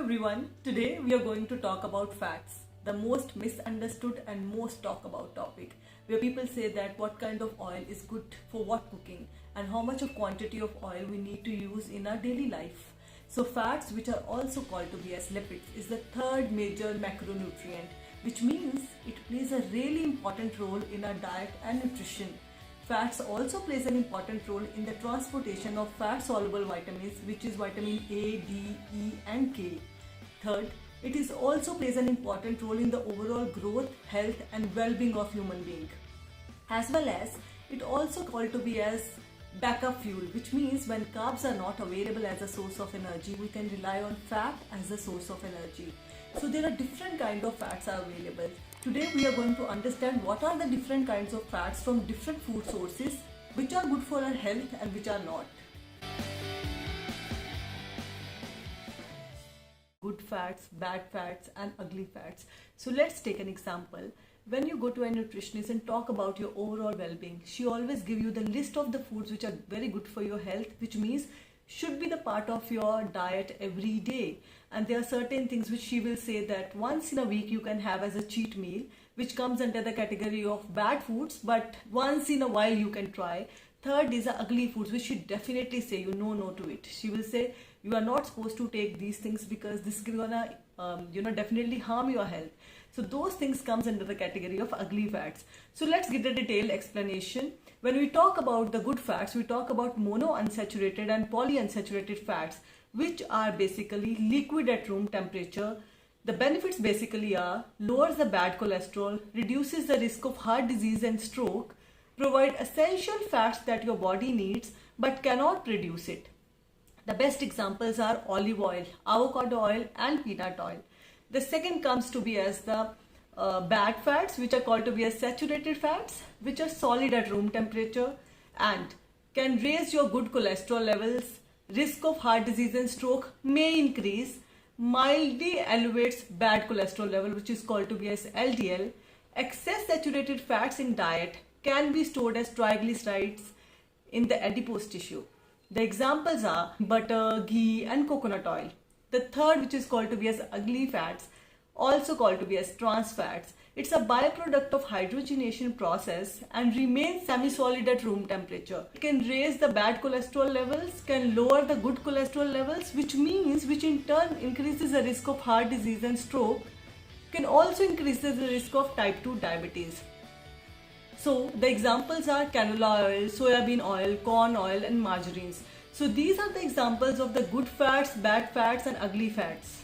everyone, today we are going to talk about fats, the most misunderstood and most talked about topic, where people say that what kind of oil is good for what cooking and how much of quantity of oil we need to use in our daily life. So fats, which are also called to be as lipids, is the third major macronutrient, which means it plays a really important role in our diet and nutrition. Fats also plays an important role in the transportation of fat-soluble vitamins, which is vitamin A, D, E and K. Third, it is also plays an important role in the overall growth, health and well-being of human being. As well as, it also called to be as backup fuel, which means when carbs are not available as a source of energy, we can rely on fat as a source of energy. So there are different kinds of fats are available. Today we are going to understand what are the different kinds of fats from different food sources, which are good for our health and which are not. Good fats, bad fats and ugly fats. So let's take an example. When you go to a nutritionist and talk about your overall well-being, she always give you the list of the foods which are very good for your health, which means should be the part of your diet every day. And there are certain things which she will say that once in a week you can have as a cheat meal, which comes under the category of bad foods, but once in a while you can try. Third is the ugly foods, which she definitely say you no to it. She will say you are not supposed to take these things because this is gonna definitely harm your health. So those things comes under the category of ugly fats. So let's get a detailed explanation. When we talk about the good fats, we talk about monounsaturated and polyunsaturated fats, which are basically liquid at room temperature. The benefits basically are lowers the bad cholesterol, reduces the risk of heart disease and stroke, provide essential fats that your body needs but cannot produce it. The best examples are olive oil, avocado oil and peanut oil. The second comes to be as the bad fats, which are called to be as saturated fats, which are solid at room temperature and can raise your good cholesterol levels. Risk of heart disease and stroke may increase, mildly elevates bad cholesterol level, which is called to be as LDL. Excess saturated fats in diet can be stored as triglycerides in the adipose tissue. The examples are butter, ghee and coconut oil. The third, which is called to be as ugly fats, also called to be as trans fats. It's a byproduct of hydrogenation process and remains semi-solid at room temperature. It can raise the bad cholesterol levels, can lower the good cholesterol levels, which in turn increases the risk of heart disease and stroke, can also increase the risk of type 2 diabetes. So the examples are canola oil, soybean oil, corn oil and margarines. So these are the examples of the good fats, bad fats and ugly fats.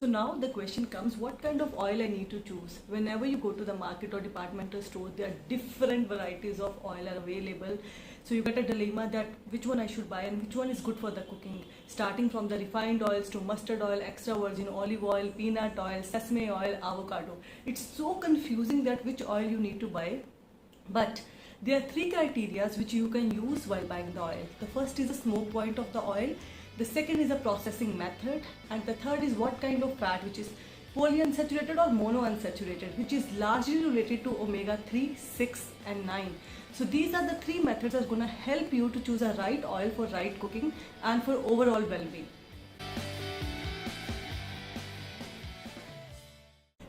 So now the question comes, what kind of oil I need to choose? Whenever you go to the market or departmental store, there are different varieties of oil are available. So you get a dilemma that which one I should buy and which one is good for the cooking. Starting from the refined oils to mustard oil, extra virgin olive oil, peanut oil, sesame oil, avocado. It's so confusing that which oil you need to buy. But there are three criteria which you can use while buying the oil. The first is the smoke point of the oil. The second is a processing method, and the third is what kind of fat, which is polyunsaturated or monounsaturated, which is largely related to omega-3, 6 and 9. So these are the three methods that are going to help you to choose a right oil for right cooking and for overall well-being.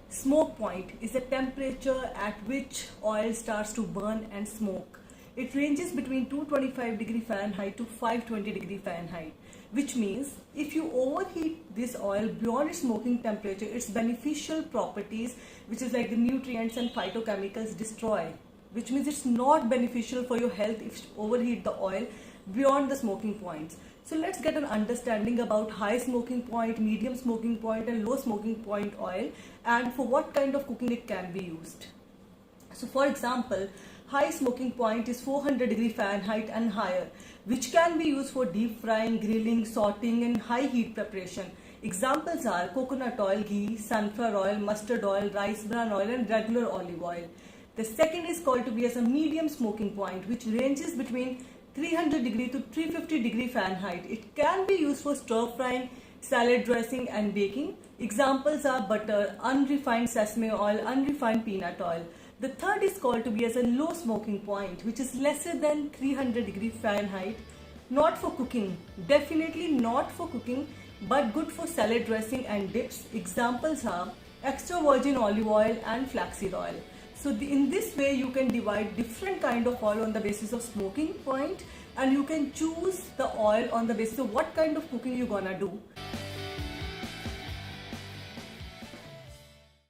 Smoke point is the temperature at which oil starts to burn and smoke. It ranges between 225 degree Fahrenheit to 520 degree Fahrenheit, which means if you overheat this oil beyond its smoking temperature, its beneficial properties, which is like the nutrients and phytochemicals, destroy, which means it's not beneficial for your health if you overheat the oil beyond the smoking points. So let's get an understanding about high smoking point, medium smoking point and low smoking point oil, and for what kind of cooking it can be used. So for example, high smoking point is 400 degree Fahrenheit and higher, which can be used for deep frying, grilling, sauteing and high heat preparation. Examples are coconut oil, ghee, sunflower oil, mustard oil, rice bran oil and regular olive oil. The second is called to be as a medium smoking point, which ranges between 300 degree to 350 degree Fahrenheit. It can be used for stir frying, salad dressing and baking. Examples are butter, unrefined sesame oil, unrefined peanut oil. The third is called to be as a low smoking point, which is lesser than 300 degree Fahrenheit, Not for cooking, definitely not for cooking, but good for salad dressing and dips. Examples are extra virgin olive oil and flaxseed oil. So in this way you can divide different kind of oil on the basis of smoking point, and you can choose the oil on the basis of what kind of cooking you're gonna do.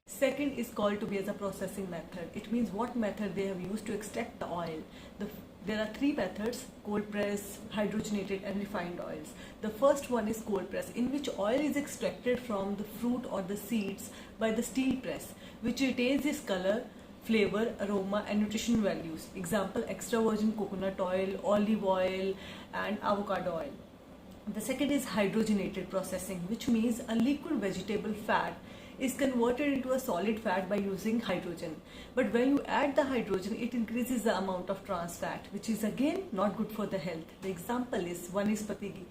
Second is called to be as a processing method. It means what method they have used to extract the oil. There are three methods: cold press, hydrogenated and refined oils. The first one is cold press, in which oil is extracted from the fruit or the seeds by the steel press, which retains its color, flavor, aroma and nutrition values. Example: extra virgin coconut oil, olive oil and avocado oil. The second is hydrogenated processing, which means a liquid vegetable fat is converted into a solid fat by using hydrogen. But when you add the hydrogen, it increases the amount of trans fat, which is again not good for the health. The example is vanaspati ghee.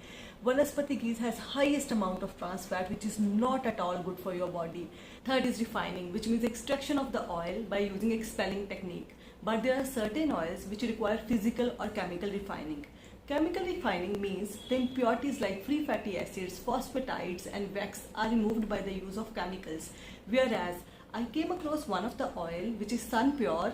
Vanaspati ghee has highest amount of trans fat, which is not at all good for your body. Third is refining, which means extraction of the oil by using expelling technique. But there are certain oils which require physical or chemical refining. Chemical refining means the impurities like free fatty acids, phosphatides and wax are removed by the use of chemicals. Whereas I came across one of the oil which is Sun Pure.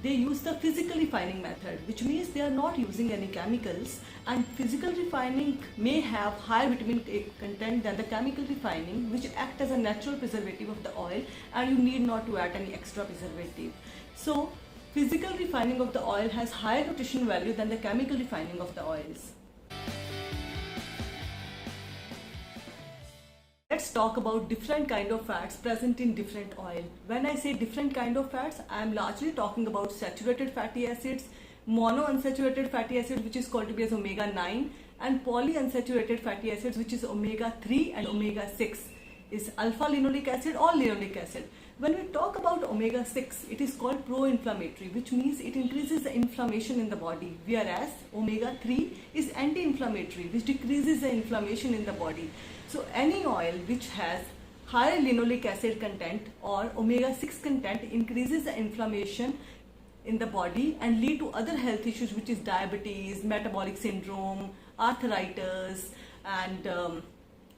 They use the physical refining method, which means they are not using any chemicals, and physical refining may have higher vitamin A content than the chemical refining, which act as a natural preservative of the oil, and you need not to add any extra preservative. So physical refining of the oil has higher nutrition value than the chemical refining of the oils. Let's talk about different kind of fats present in different oil. When I say different kind of fats, I am largely talking about saturated fatty acids, monounsaturated fatty acids, which is called to be as omega-9, and polyunsaturated fatty acids, which is omega-3 and omega-6, is alpha-linoleic acid or linoleic acid. When we talk about omega-6, it is called pro-inflammatory, which means it increases the inflammation in the body, whereas omega-3 is anti-inflammatory, which decreases the inflammation in the body. So any oil which has higher linoleic acid content or omega-6 content increases the inflammation in the body and lead to other health issues, which is diabetes, metabolic syndrome, arthritis and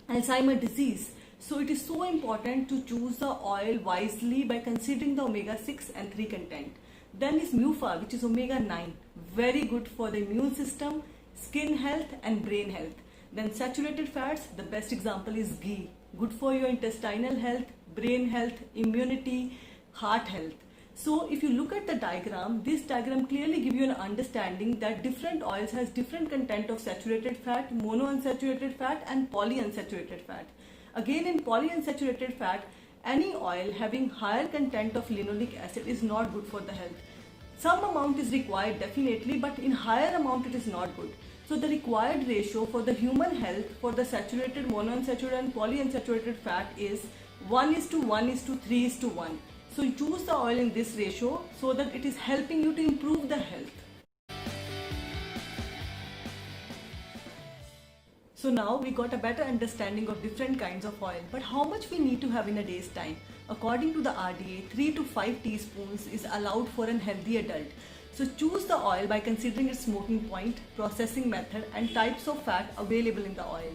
Alzheimer's disease. So it is so important to choose the oil wisely by considering the omega-6 and 3 content. Then is MUFA, which is omega-9, very good for the immune system, skin health and brain health. Then saturated fats, the best example is ghee, good for your intestinal health, brain health, immunity, heart health. So if you look at the diagram, this diagram clearly gives you an understanding that different oils has different content of saturated fat, monounsaturated fat and polyunsaturated fat. Again, in polyunsaturated fat, any oil having higher content of linoleic acid is not good for the health. Some amount is required definitely, but in higher amount it is not good. So the required ratio for the human health for the saturated, monounsaturated and polyunsaturated fat is 1:1:3:1. So you choose the oil in this ratio so that it is helping you to improve the health. So now we got a better understanding of different kinds of oil, but how much we need to have in a day's time? According to the RDA, 3 to 5 teaspoons is allowed for a healthy adult. So choose the oil by considering its smoking point, processing method and types of fat available in the oil.